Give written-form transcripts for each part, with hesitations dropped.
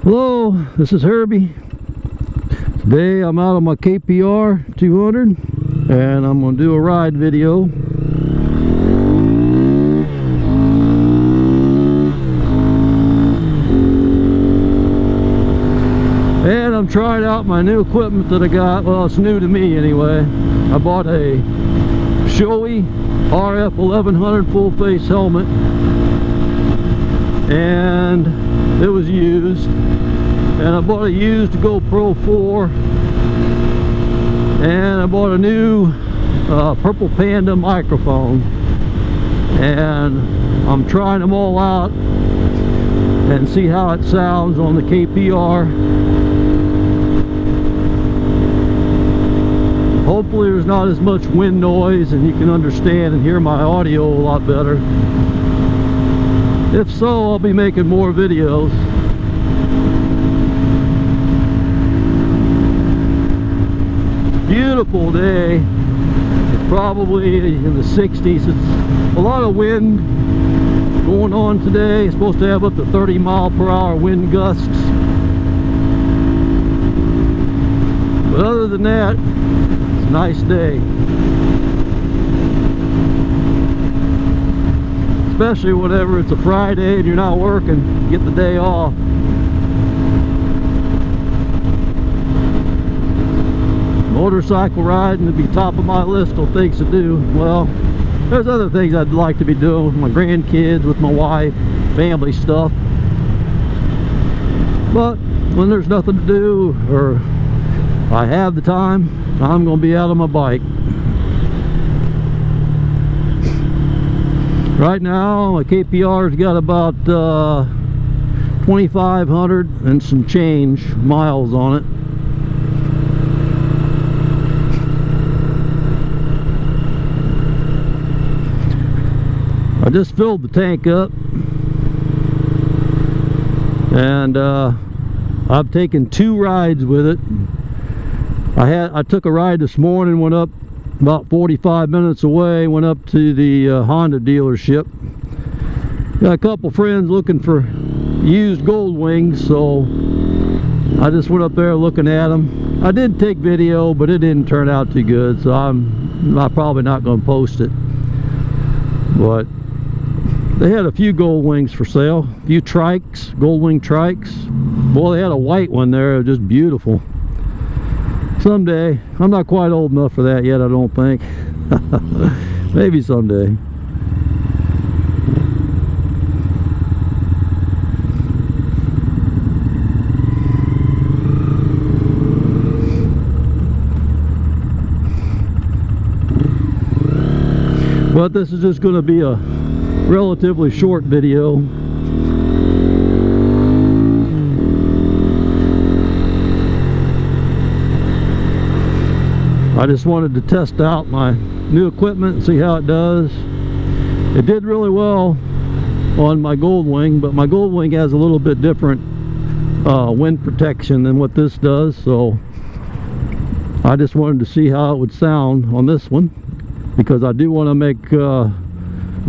Hello, this is Herbie. Today I'm out on my KPR200 and I'm going to do a ride video. And I'm trying out my new equipment that I got. Well, it's new to me anyway. I bought a Shoei RF1100 full face helmet, and it was used. And I bought a used GoPro 4, and I bought a new Purple Panda microphone, and I'm trying them all out and see how it sounds on the KPR. Hopefully there's not as much wind noise and you can understand and hear my audio a lot better. If so, I'll be making more videos. Beautiful day. It's probably in the 60s. It's a lot of wind going on today. It's supposed to have up to 30-mile-per-hour wind gusts. But other than that, it's a nice day. Especially whenever it's a Friday and you're not working, you get the day off. Motorcycle riding would be top of my list of things to do. Well, there's other things I'd like to be doing with my grandkids, with my wife, family stuff. But when there's nothing to do, or I have the time, I'm going to be out on my bike. Right now, my KPR's got about 2,500 and some change miles on it. I just filled the tank up, and I've taken 2 rides with it. I took a ride this morning, went up about 45 minutes away, went up to the Honda dealership. Got a couple friends looking for used gold wings, so I just went up there looking at them. I did take video, but it didn't turn out too good, so I'm probably not going to post it. But they had a few gold wings for sale, a few trikes, gold wing trikes. Boy, they had a white one there, just beautiful. Someday, I'm not quite old enough for that yet, I don't think. Maybe someday. But this is just going to be a relatively short video. I just wanted to test out my new equipment and see how it does. It did really well on my gold wing, but my gold wing has a little bit different wind protection than what this does, so I just wanted to see how it would sound on this one, because I do want to make a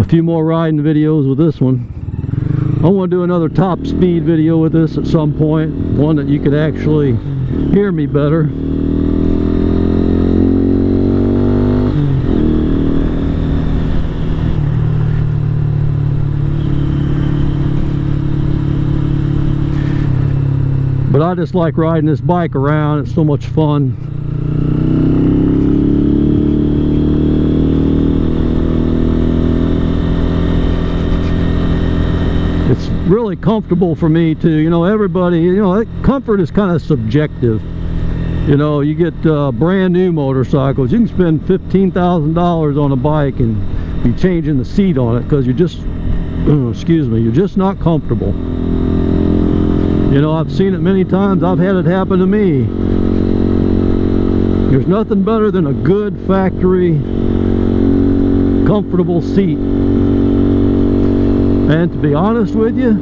few more riding videos with this one. I want to do another top speed video with this at some point, one that you could actually hear me better. But I just like riding this bike around. It's so much fun. It's really comfortable for me too. You know, everybody, you know, comfort is kind of subjective. You know, you get brand new motorcycles, you can spend $15,000 on a bike and be changing the seat on it because you're just, excuse me, you're just not comfortable. You know, I've seen it many times. I've had it happen to me. There's nothing better than a good factory comfortable seat. And to be honest with you,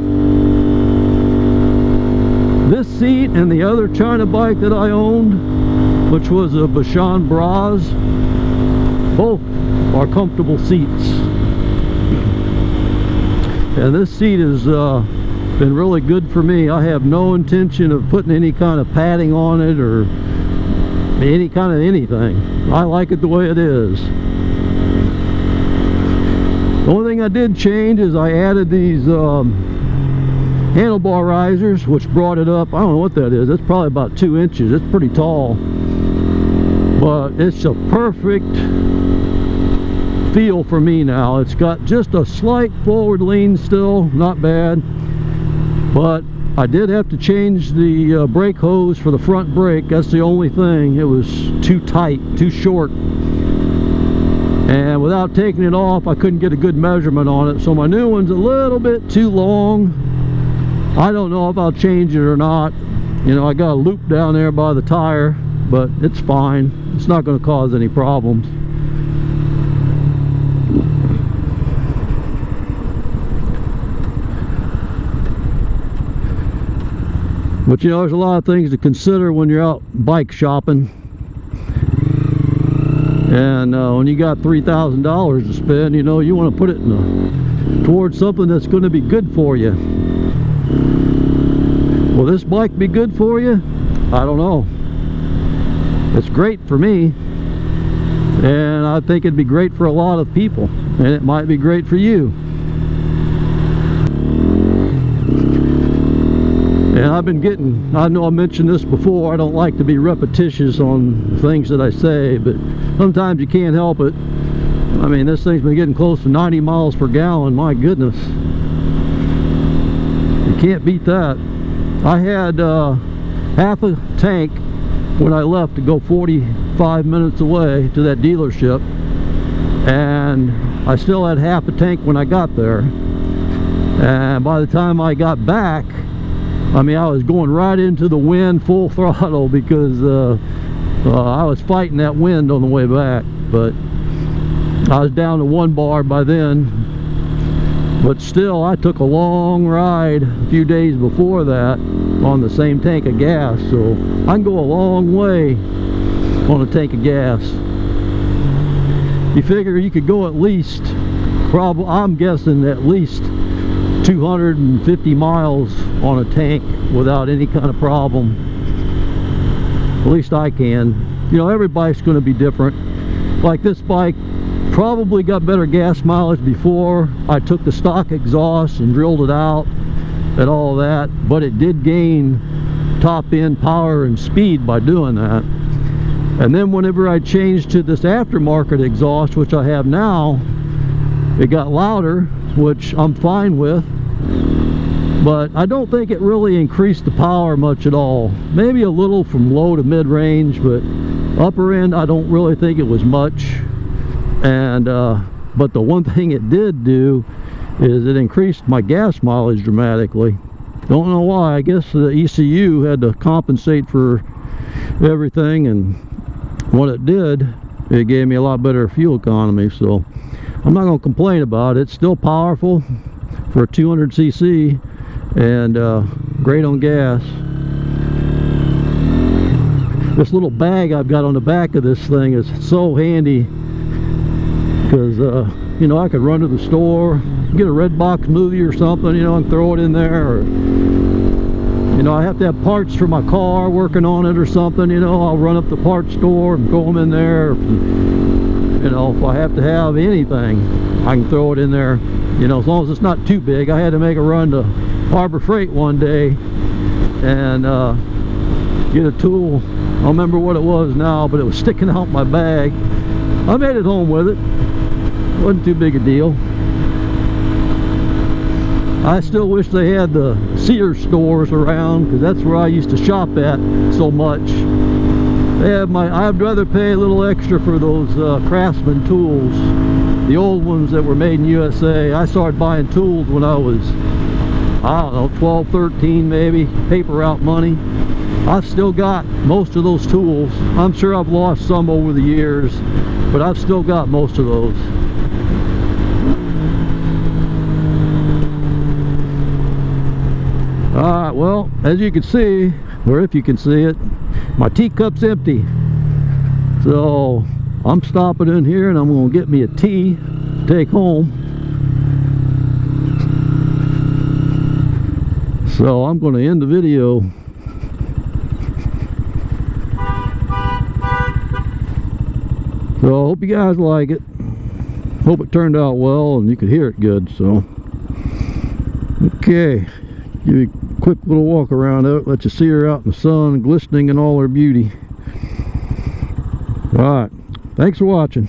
this seat and the other China bike that I owned, which was a Bashan Bras, both are comfortable seats. And this seat is been really good for me. I have no intention of putting any kind of padding on it or any kind of anything. I like it the way it is. The only thing I did change is I added these handlebar risers, which brought it up. I don't know what that is. It's probably about 2 inches. It's pretty tall, but it's a perfect feel for me now. It's got just a slight forward lean still, not bad, but I did have to change the brake hose for the front brake. That's the only thing. It was too tight, too short, and without taking it off I couldn't get a good measurement on it. So my new one's a little bit too long. I don't know if I'll change it or not. You know, I got a loop down there by the tire, but it's fine. It's not going to cause any problems. But you know, there's a lot of things to consider when you're out bike shopping. And when you got $3,000 to spend, you know, you want to put it towards something that's going to be good for you. Will this bike be good for you? I don't know. It's great for me, and I think it'd be great for a lot of people, and it might be great for you. And I've been getting, I know I mentioned this before, I don't like to be repetitious on things that I say, but sometimes you can't help it. I mean, this thing's been getting close to 90 miles per gallon, my goodness. You can't beat that. I had half a tank when I left to go 45 minutes away to that dealership, and I still had half a tank when I got there. And by the time I got back, I mean, I was going right into the wind full throttle because I was fighting that wind on the way back. But I was down to 1 bar by then. But still, I took a long ride a few days before that on the same tank of gas, so I can go a long way on a tank of gas. You figure you could go at least, probably, I'm guessing at least 250 miles on a tank without any kind of problem. At least I can. You know, every bike's going to be different. Like this bike probably got better gas mileage before I took the stock exhaust and drilled it out and all that, but it did gain top end power and speed by doing that. And then whenever I changed to this aftermarket exhaust, which I have now, it got louder, which I'm fine with, but I don't think it really increased the power much at all. Maybe a little from low to mid-range, but upper end I don't really think it was much. And but the one thing it did do is it increased my gas mileage dramatically. Don't know why. I guess the ECU had to compensate for everything, and what it did, it gave me a lot better fuel economy. So I'm not going to complain about it. It's still powerful for a 200cc and great on gas. This little bag I've got on the back of this thing is so handy because you know, I could run to the store, get a red box movie or something, you know, and throw it in there, or you know, I have to have parts for my car working on it or something, you know, I'll run up the parts store and throw them in there. You know, if I have to have anything, I can throw it in there, you know, as long as it's not too big. I had to make a run to Harbor Freight one day and get a tool. I don't remember what it was now, but it was sticking out my bag. I made it home with it. Wasn't too big a deal. I still wish they had the Sears stores around, because that's where I used to shop at so much. They have I'd rather pay a little extra for those Craftsman tools, the old ones that were made in USA. I started buying tools when I was, I don't know, 12, 13 maybe, paper route money. I've still got most of those tools. I'm sure I've lost some over the years, but I've still got most of those. Alright, well, as you can see, or if you can see it, my teacup's empty. So I'm stopping in here and I'm going to get me a tea to take home. So I'm going to end the video. So I hope you guys like it. Hope it turned out well and you could hear it good. So okay, give you a quick little walk around out, let you see her out in the sun glistening in all her beauty. Alright, thanks for watching.